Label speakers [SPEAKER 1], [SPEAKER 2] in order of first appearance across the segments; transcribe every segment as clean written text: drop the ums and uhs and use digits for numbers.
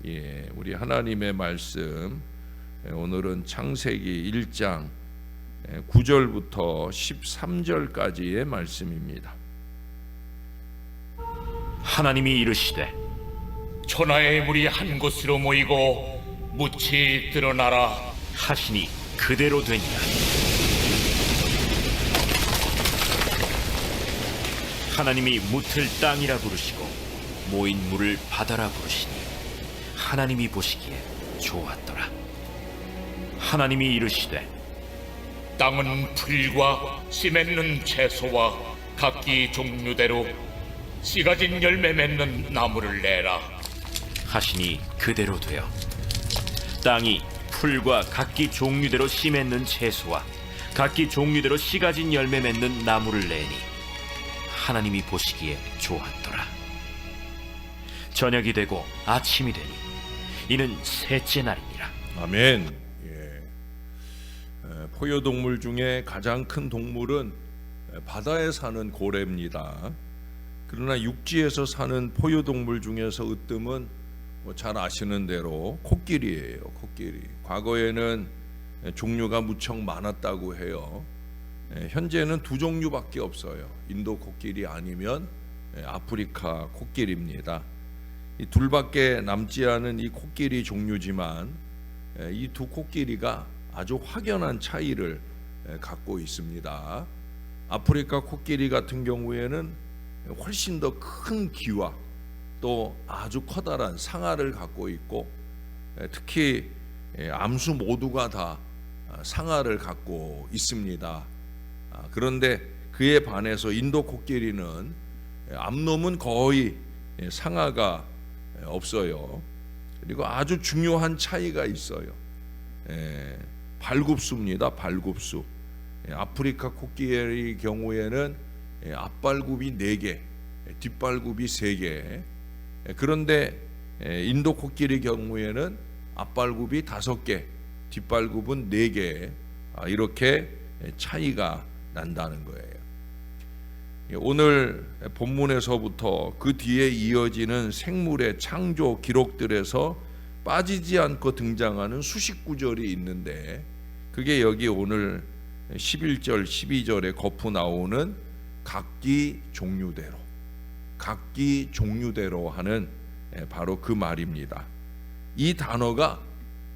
[SPEAKER 1] 우리 하나님의 말씀, 오늘은 창세기 1장 9절부터 13절까지의 말씀입니다.
[SPEAKER 2] 하나님이 이르시되
[SPEAKER 3] 천하의 물이 한 곳으로 모이고 묻이 드러나라
[SPEAKER 2] 하시니 그대로 되니라. 하나님이 묻을 땅이라 부르시고 모인 물을 바다라 부르시니 하나님이 보시기에 좋았더라. 하나님이 이르시되
[SPEAKER 3] 땅은 풀과 씨 맺는 채소와 각기 종류대로 씨 가진 열매 맺는 나무를 내라
[SPEAKER 2] 하시니 그대로 되어 땅이 풀과 각기 종류대로 씨 맺는 채소와 각기 종류대로 씨 가진 열매 맺는 나무를 내니 하나님이 보시기에 좋았더라. 저녁이 되고 아침이 되니 이는 셋째 날이니라.
[SPEAKER 1] 아멘. 포유동물 중에 가장 큰 동물은 바다에 사는 고래입니다. 그러나 육지에서 사는 포유동물 중에서 으뜸은 잘 아시는 대로 코끼리예요. 코끼리. 과거에는 종류가 무척 많았다고 해요. 현재는 두 종류밖에 없어요. 인도 코끼리 아니면 아프리카 코끼리입니다. 이 둘밖에 남지 않은 이 코끼리 종류지만 이 두 코끼리가 아주 확연한 차이를 갖고 있습니다. 아프리카 코끼리 같은 경우에는 훨씬 더 큰 귀와 또 아주 커다란 상아를 갖고 있고, 특히 암수 모두가 다 상아를 갖고 있습니다. 그런데 그에 반해서 인도 코끼리는 암놈은 거의 상아가 없어요. 그리고 아주 중요한 차이가 있어요. 발굽수입니다. 발굽수. 아프리카 코끼리 경우에는 앞발굽이 4개, 뒷발굽이 3개. 그런데 인도 코끼리 경우에는 앞발굽이 5개, 뒷발굽은 4개. 이렇게 차이가 난다는 거예요. 오늘 본문에서부터 그 뒤에 이어지는 생물의 창조 기록들에서 빠지지 않고 등장하는 수식 구절이 있는데, 그게 여기 오늘 11절 12절에 거푸 나오는 각기 종류대로 하는 바로 그 말입니다. 이 단어가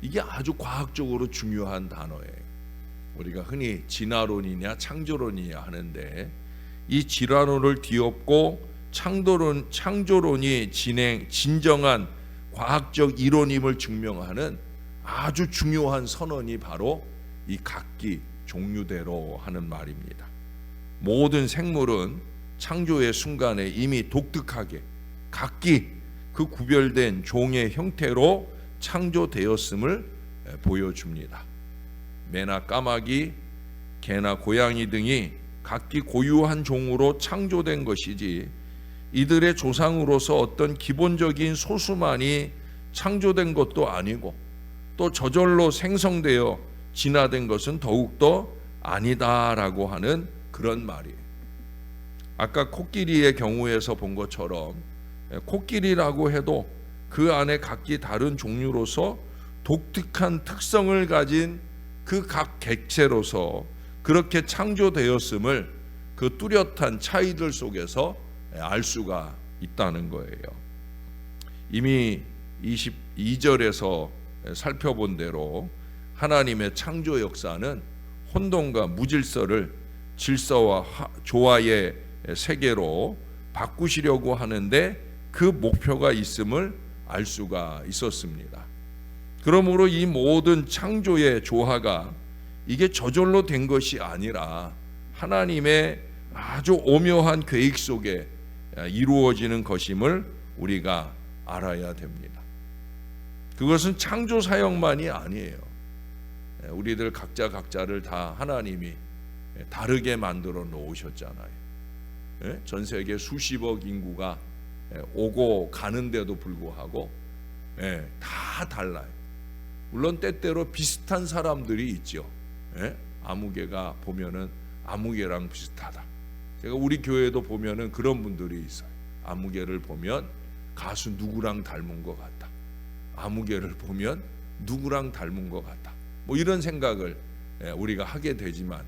[SPEAKER 1] 이게 아주 과학적으로 중요한 단어예요. 우리가 흔히 진화론이냐 창조론이냐 하는데, 이 진화론을 뒤엎고 창조론이 진정한 과학적 이론임을 증명하는 아주 중요한 선언이 바로 이 각기 종류대로 하는 말입니다. 모든 생물은 창조의 순간에 이미 독특하게 각기 그 구별된 종의 형태로 창조되었음을 보여줍니다. 매나 까마귀, 개나 고양이 등이 각기 고유한 종으로 창조된 것이지, 이들의 조상으로서 어떤 기본적인 소수만이 창조된 것도 아니고, 또 저절로 생성되어 진화된 것은 더욱더 아니다라고 하는 그런 말이에요. 아까 코끼리의 경우에서 본 것처럼 코끼리라고 해도 그 안에 각기 다른 종류로서 독특한 특성을 가진 그 각 객체로서 그렇게 창조되었음을 그 뚜렷한 차이들 속에서 알 수가 있다는 거예요. 이미 22절에서 살펴본 대로 하나님의 창조 역사는 혼돈과 무질서를 질서와 조화의 세계로 바꾸시려고 하는데 그 목표가 있음을 알 수가 있었습니다. 그러므로 이 모든 창조의 조화가 이게 저절로 된 것이 아니라 하나님의 아주 오묘한 계획 속에 이루어지는 것임을 우리가 알아야 됩니다. 그것은 창조 사역만이 아니에요. 우리들 각자를 다 하나님이 다르게 만들어 놓으셨잖아요. 전 세계 수십억 인구가 오고 가는데도 불구하고 다 달라요. 물론 때때로 비슷한 사람들이 있죠. 아무개가 보면은 아무개랑 비슷하다. 제가 우리 교회도 보면은 그런 분들이 있어요. 아무개를 보면 가수 누구랑 닮은 것 같다. 아무개를 보면 누구랑 닮은 것 같다. 뭐 이런 생각을 우리가 하게 되지만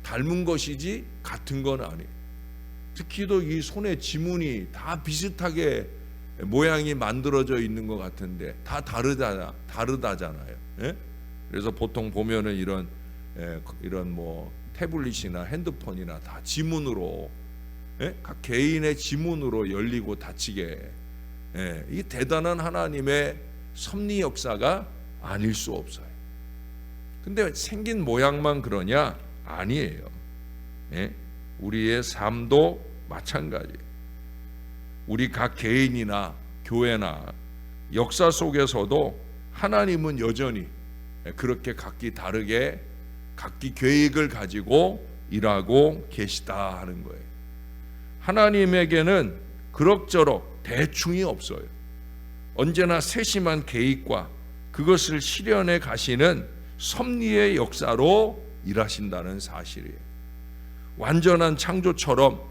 [SPEAKER 1] 닮은 것이지 같은 건 아니에요. 특히도 이 손의 지문이 다 비슷하게 모양이 만들어져 있는 것 같은데 다 다르다잖아요. 예? 그래서 보통 보면은 이런 뭐 태블릿이나 핸드폰이나 다 지문으로, 각 개인의 지문으로 열리고 닫히게, 이 대단한 하나님의 섭리 역사가 아닐 수 없어요. 근데 생긴 모양만 그러냐? 아니에요. 우리의 삶도 마찬가지예요. 우리 각 개인이나 교회나 역사 속에서도 하나님은 여전히 그렇게 각기 다르게 각기 계획을 가지고 일하고 계시다 하는 거예요. 하나님에게는 그럭저럭 대충이 없어요. 언제나 세심한 계획과 그것을 실현해 가시는 섭리의 역사로 일하신다는 사실이에요. 완전한 창조처럼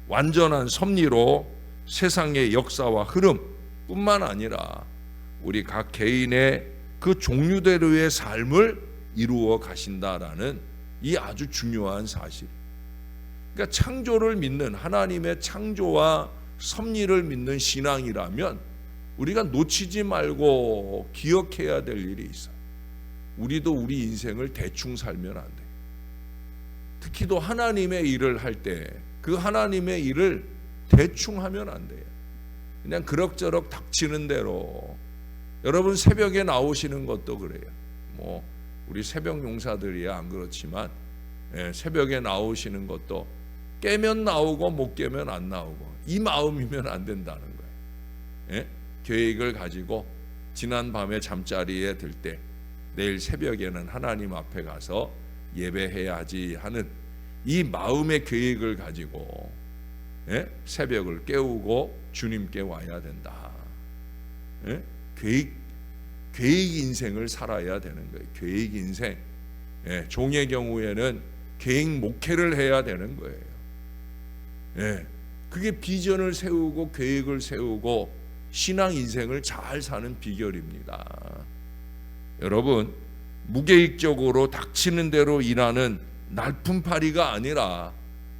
[SPEAKER 1] 완전한 섭리로 세상의 역사와 흐름 뿐만 아니라 우리 각 개인의 그 종류대로의 삶을 이루어 가신다라는 이 아주 중요한 사실. 그러니까 창조를 믿는, 하나님의 창조와 섭리를 믿는 신앙이라면 우리가 놓치지 말고 기억해야 될 일이 있어요. 우리도 우리 인생을 대충 살면 안 돼요. 특히도 하나님의 일을 할 때 그 하나님의 일을 대충 하면 안 돼요. 그냥 그럭저럭 닥치는 대로. 여러분 새벽에 나오시는 것도 그래요. 뭐 우리 새벽 용사들이야 안 그렇지만 새벽에 나오시는 것도 깨면 나오고 못 깨면 안 나오고 이 마음이면 안 된다는 거예요. 계획을 가지고 지난 밤에 잠자리에 들 때 내일 새벽에는 하나님 앞에 가서 예배해야지 하는 이 마음의 계획을 가지고 새벽을 깨우고 주님께 와야 된다. 계획 인생을 살아야 되는 거예요. 계획 인생. 종의 경우에는 계획 목회를 해야 되는 거예요. 그게 비전을 세우고 계획을 세우고 신앙 인생을 잘 사는 비결입니다. 여러분, 무계획적으로 닥치는 대로 일하는 날품팔이가 아니라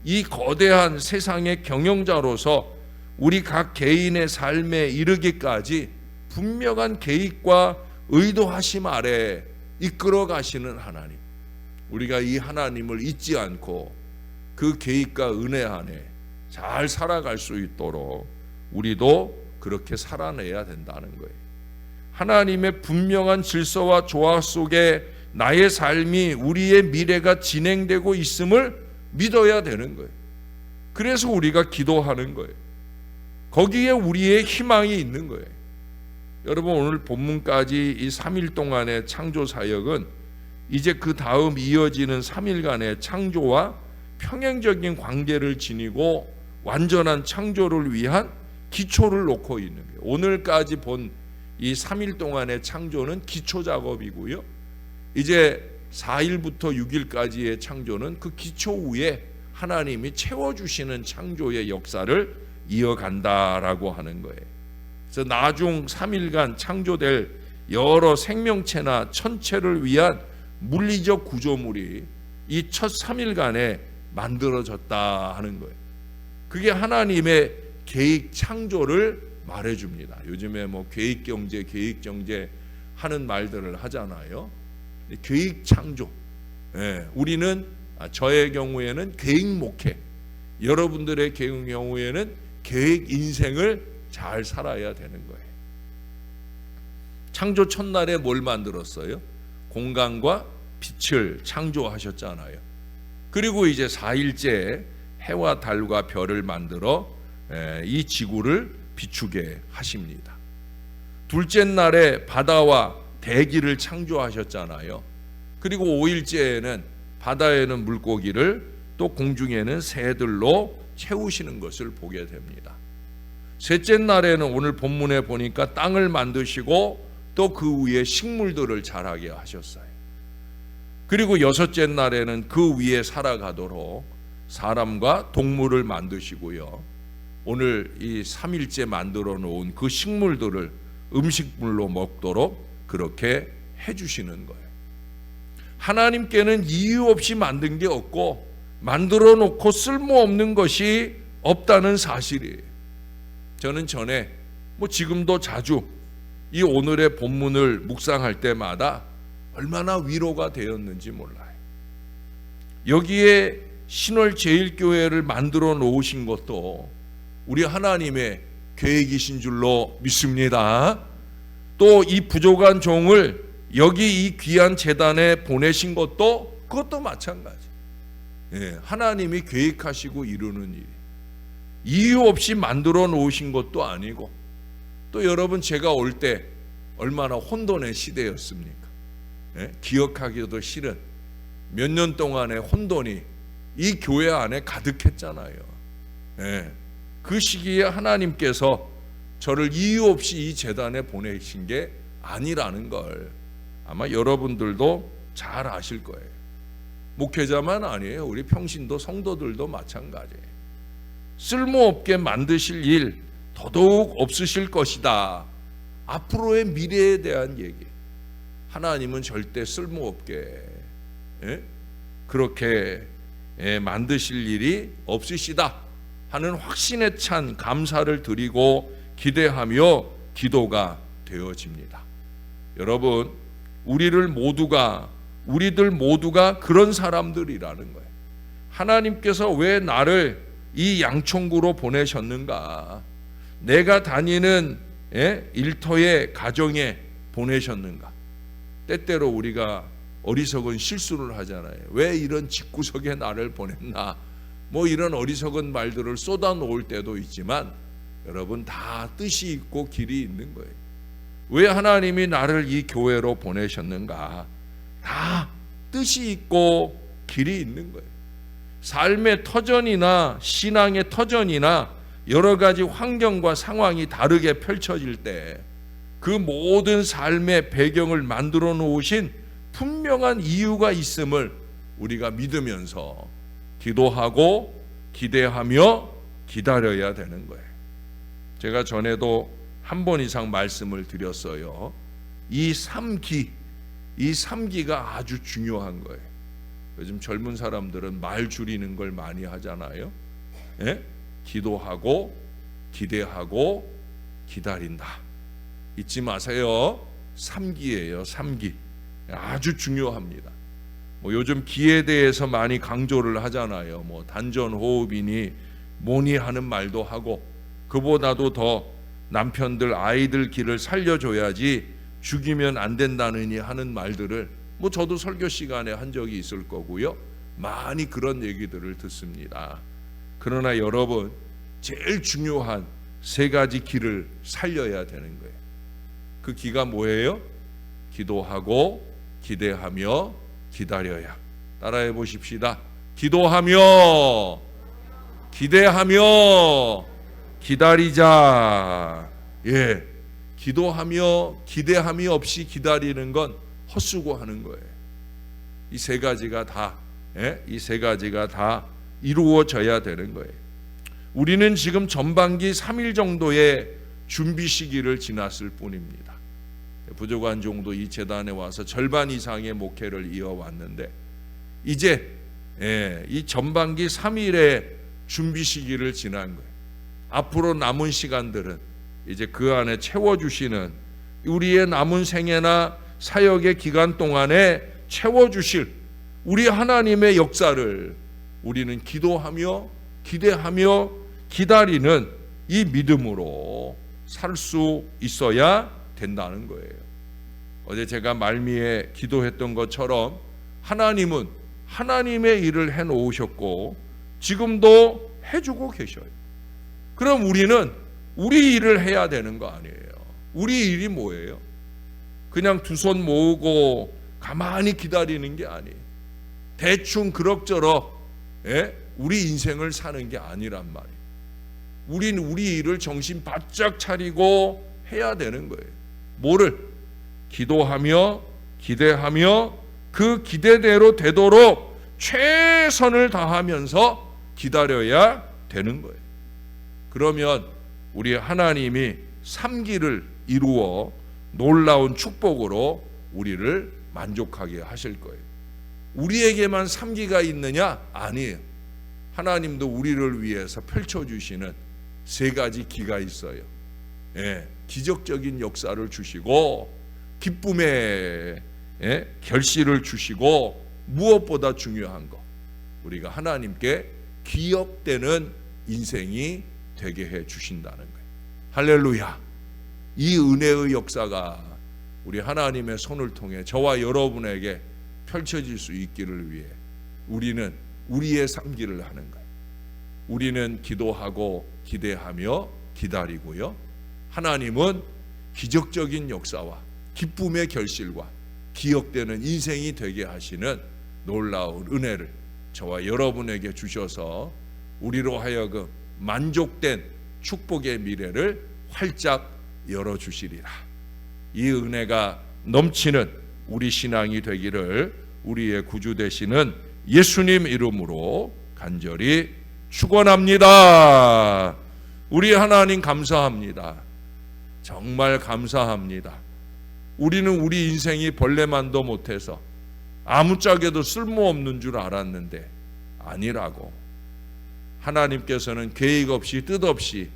[SPEAKER 1] 이 거대한 세상의 경영자로서 우리 각 개인의 삶에 이르기까지 분명한 계획과 의도하심 아래 이끌어 가시는 하나님. 우리가 이 하나님을 잊지 않고 그 계획과 은혜 안에 잘 살아갈 수 있도록 우리도 그렇게 살아내야 된다는 거예요. 하나님의 분명한 질서와 조화 속에 나의 삶이, 우리의 미래가 진행되고 있음을 믿어야 되는 거예요. 그래서 우리가 기도하는 거예요. 거기에 우리의 희망이 있는 거예요. 여러분, 오늘 본문까지 이 3일 동안의 창조 사역은 이제 그 다음 이어지는 3일간의 창조와 평행적인 관계를 지니고 완전한 창조를 위한 기초를 놓고 있는 거예요. 오늘까지 본 이 3일 동안의 창조는 기초 작업이고요. 이제 4일부터 6일까지의 창조는 그 기초 위에 하나님이 채워주시는 창조의 역사를 이어간다라고 하는 거예요. 그래서 나중 3일간 창조될 여러 생명체나 천체를 위한 물리적 구조물이 이 첫 3일간에 만들어졌다 하는 거예요. 그게 하나님의 계획 창조를 말해줍니다. 요즘에 뭐 계획경제 하는 말들을 하잖아요. 계획 창조. 우리는 저의 경우에는 계획 목회, 여러분들의 경우에는 계획 인생을 잘 살아야 되는 거예요. 창조 첫날에 뭘 만들었어요? 공간과 빛을 창조하셨잖아요. 그리고 이제 4일째 해와 달과 별을 만들어 이 지구를 비추게 하십니다. 둘째 날에 바다와 대기를 창조하셨잖아요. 그리고 5일째에는 바다에는 물고기를, 또 공중에는 새들로 채우시는 것을 보게 됩니다. 셋째 날에는 오늘 본문에 보니까 땅을 만드시고 또 그 위에 식물들을 자라게 하셨어요. 그리고 여섯째 날에는 그 위에 살아가도록 사람과 동물을 만드시고요. 오늘 이 3일째 만들어 놓은 그 식물들을 음식물로 먹도록 그렇게 해주시는 거예요. 하나님께는 이유 없이 만든 게 없고 만들어 놓고 쓸모없는 것이 없다는 사실이에요. 저는 전에 지금도 자주 이 오늘의 본문을 묵상할 때마다 얼마나 위로가 되었는지 몰라요. 여기에 신월제일교회를 만들어 놓으신 것도 우리 하나님의 계획이신 줄로 믿습니다. 또 이 부족한 종을 여기 이 귀한 재단에 보내신 것도 그것도 마찬가지. 하나님이 계획하시고 이루는 일. 이유 없이 만들어 놓으신 것도 아니고, 또 여러분 제가 올 때 얼마나 혼돈의 시대였습니까? 기억하기도 싫은 몇 년 동안의 혼돈이 이 교회 안에 가득했잖아요. 그 시기에 하나님께서 저를 이유 없이 이 재단에 보내신 게 아니라는 걸 아마 여러분들도 잘 아실 거예요. 목회자만 아니에요. 우리 평신도 성도들도 마찬가지예요. 쓸모없게 만드실 일 더더욱 없으실 것이다. 앞으로의 미래에 대한 얘기. 하나님은 절대 쓸모없게 그렇게 만드실 일이 없으시다 하는 확신에 찬 감사를 드리고 기대하며 기도가 되어집니다. 여러분, 우리들 모두가 그런 사람들이라는 거예요. 하나님께서 왜 나를 이 양천구로 보내셨는가? 내가 다니는 일터의 가정에 보내셨는가? 때때로 우리가 어리석은 실수를 하잖아요. 왜 이런 집구석에 나를 보냈나? 이런 어리석은 말들을 쏟아놓을 때도 있지만 여러분, 다 뜻이 있고 길이 있는 거예요. 왜 하나님이 나를 이 교회로 보내셨는가? 다 뜻이 있고 길이 있는 거예요. 삶의 터전이나 신앙의 터전이나 여러 가지 환경과 상황이 다르게 펼쳐질 때 그 모든 삶의 배경을 만들어 놓으신 분명한 이유가 있음을 우리가 믿으면서 기도하고 기대하며 기다려야 되는 거예요. 제가 전에도 한 번 이상 말씀을 드렸어요. 이 3기가 아주 중요한 거예요. 요즘 젊은 사람들은 말 줄이는 걸 많이 하잖아요. 기도하고 기대하고 기다린다. 잊지 마세요. 3기예요. 3기. 아주 중요합니다. 요즘 기에 대해서 많이 강조를 하잖아요. 단전호흡이니 뭐니 하는 말도 하고, 그보다도 더 남편들 아이들 기를 살려줘야지 죽이면 안 된다느니 하는 말들을 저도 설교 시간에 한 적이 있을 거고요. 많이 그런 얘기들을 듣습니다. 그러나 여러분, 제일 중요한 3가지 기를 살려야 되는 거예요. 그 기가 뭐예요? 기도하고 기대하며 기다려야. 따라해 보십시다. 기도하며 기대하며 기다리자. 기도하며 기대함이 없이 기다리는 건 헛수고하는 거예요. 이 3가지가 다, 이 3가지가 다 이루어져야 되는 거예요. 우리는 지금 전반기 3일 정도의 준비 시기를 지났을 뿐입니다. 부족한 종도 이 재단에 와서 절반 이상의 목회를 이어왔는데, 이제 이 전반기 3일의 준비 시기를 지난 거예요. 앞으로 남은 시간들은 이제 그 안에 채워주시는, 우리의 남은 생애나 사역의 기간 동안에 채워주실 우리 하나님의 역사를 우리는 기도하며 기대하며 기다리는 이 믿음으로 살 수 있어야 된다는 거예요. 어제 제가 말미에 기도했던 것처럼 하나님은 하나님의 일을 해놓으셨고 지금도 해주고 계셔요. 그럼 우리는 우리 일을 해야 되는 거 아니에요. 우리 일이 뭐예요? 그냥 두 손 모으고 가만히 기다리는 게 아니에요. 대충 그럭저럭 우리 인생을 사는 게 아니란 말이에요. 우린 우리 일을 정신 바짝 차리고 해야 되는 거예요. 뭐를? 기도하며 기대하며 그 기대대로 되도록 최선을 다하면서 기다려야 되는 거예요. 그러면 우리 하나님이 3기를 이루어 놀라운 축복으로 우리를 만족하게 하실 거예요. 우리에게만 3기가 있느냐? 아니에요. 하나님도 우리를 위해서 펼쳐주시는 3가지 기가 있어요. 예, 기적적인 역사를 주시고 기쁨의 결실을 주시고 무엇보다 중요한 거, 우리가 하나님께 기억되는 인생이 되게 해 주신다는 거예요. 할렐루야. 이 은혜의 역사가 우리 하나님의 손을 통해 저와 여러분에게 펼쳐질 수 있기를 위해 우리는 우리의 삶기를 하는 거예요. 우리는 기도하고 기대하며 기다리고요, 하나님은 기적적인 역사와 기쁨의 결실과 기억되는 인생이 되게 하시는 놀라운 은혜를 저와 여러분에게 주셔서 우리로 하여금 만족된 축복의 미래를 활짝 열어주시리라. 이 은혜가 넘치는 우리 신앙이 되기를 우리의 구주 되시는 예수님 이름으로 간절히 축원합니다. 우리 하나님 감사합니다. 정말 감사합니다. 우리는 우리 인생이 벌레만도 못해서 아무짝에도 쓸모없는 줄 알았는데 아니라고. 하나님께서는 계획 없이 뜻없이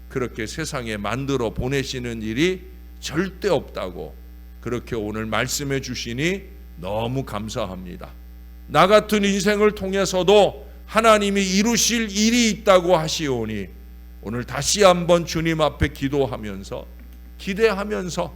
[SPEAKER 1] 그렇게 세상에 만들어 보내시는 일이 절대 없다고 그렇게 오늘 말씀해 주시니 너무 감사합니다. 나 같은 인생을 통해서도 하나님이 이루실 일이 있다고 하시오니 오늘 다시 한번 주님 앞에 기도하면서 기대하면서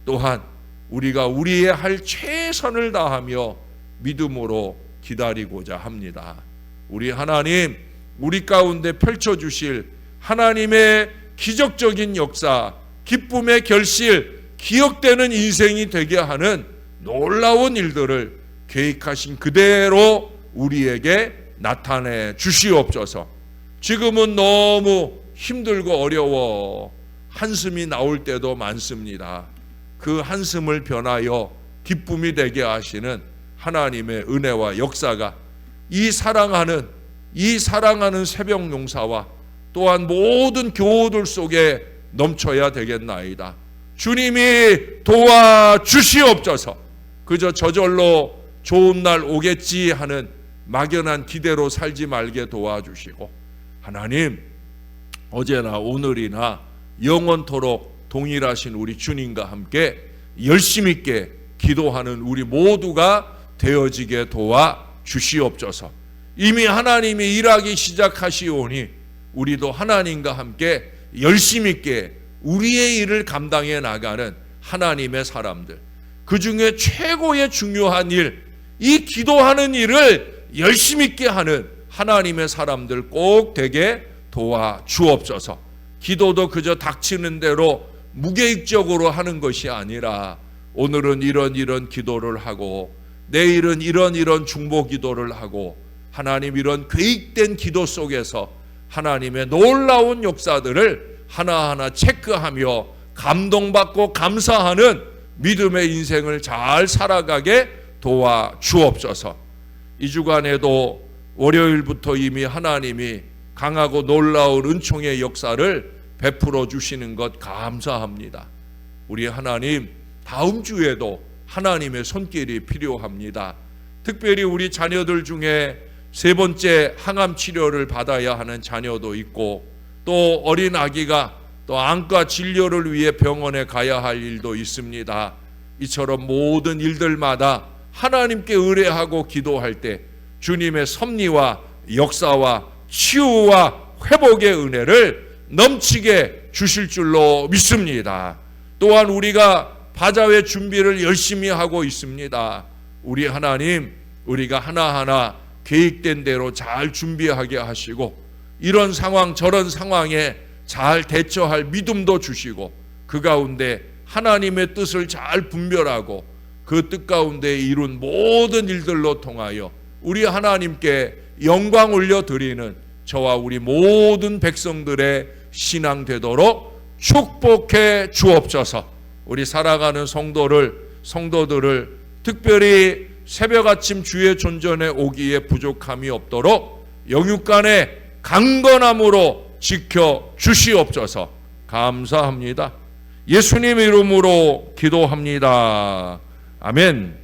[SPEAKER 1] 또한 우리가 우리의 할 최선을 다하며 믿음으로 기다리고자 합니다. 우리 하나님, 우리 가운데 펼쳐주실 하나님의 기적적인 역사, 기쁨의 결실, 기억되는 인생이 되게 하는 놀라운 일들을 계획하신 그대로 우리에게 나타내 주시옵소서. 지금은 너무 힘들고 어려워 한숨이 나올 때도 많습니다. 그 한숨을 변하여 기쁨이 되게 하시는 하나님의 은혜와 역사가 이 사랑하는 새벽 용사와 또한 모든 교우들 속에 넘쳐야 되겠나이다. 주님이 도와주시옵소서. 그저 저절로 좋은 날 오겠지 하는 막연한 기대로 살지 말게 도와주시고, 하나님 어제나 오늘이나 영원토록 동일하신 우리 주님과 함께 열심 있게 기도하는 우리 모두가 되어지게 도와주시옵소서. 이미 하나님이 일하기 시작하시오니 우리도 하나님과 함께 열심 있게 우리의 일을 감당해 나가는 하나님의 사람들, 그 중에 최고의 중요한 일, 이 기도하는 일을 열심 있게 하는 하나님의 사람들 꼭 되게 도와주옵소서. 기도도 그저 닥치는 대로 무계획적으로 하는 것이 아니라 오늘은 이런 기도를 하고 내일은 이런 중보 기도를 하고 하나님 이런 계획된 기도 속에서 하나님의 놀라운 역사들을 하나하나 체크하며 감동받고 감사하는 믿음의 인생을 잘 살아가게 도와주옵소서. 이 주간에도 월요일부터 이미 하나님이 강하고 놀라운 은총의 역사를 베풀어 주시는 것 감사합니다. 우리 하나님, 다음 주에도 하나님의 손길이 필요합니다. 특별히 우리 자녀들 중에 3번째 항암 치료를 받아야 하는 자녀도 있고, 또 어린 아기가 또 안과 진료를 위해 병원에 가야 할 일도 있습니다. 이처럼 모든 일들마다 하나님께 의뢰하고 기도할 때 주님의 섭리와 역사와 치유와 회복의 은혜를 넘치게 주실 줄로 믿습니다. 또한 우리가 바자회 준비를 열심히 하고 있습니다. 우리 하나님, 우리가 하나하나 계획된 대로 잘 준비하게 하시고 이런 상황 저런 상황에 잘 대처할 믿음도 주시고 그 가운데 하나님의 뜻을 잘 분별하고 그 뜻 가운데 이룬 모든 일들로 통하여 우리 하나님께 영광 올려드리는 저와 우리 모든 백성들의 신앙 되도록 축복해 주옵소서. 우리 살아가는 성도들을 특별히 새벽 아침 주의 존전에 오기에 부족함이 없도록 영육간에 강건함으로 지켜 주시옵소서. 감사합니다. 예수님의 이름으로 기도합니다. 아멘.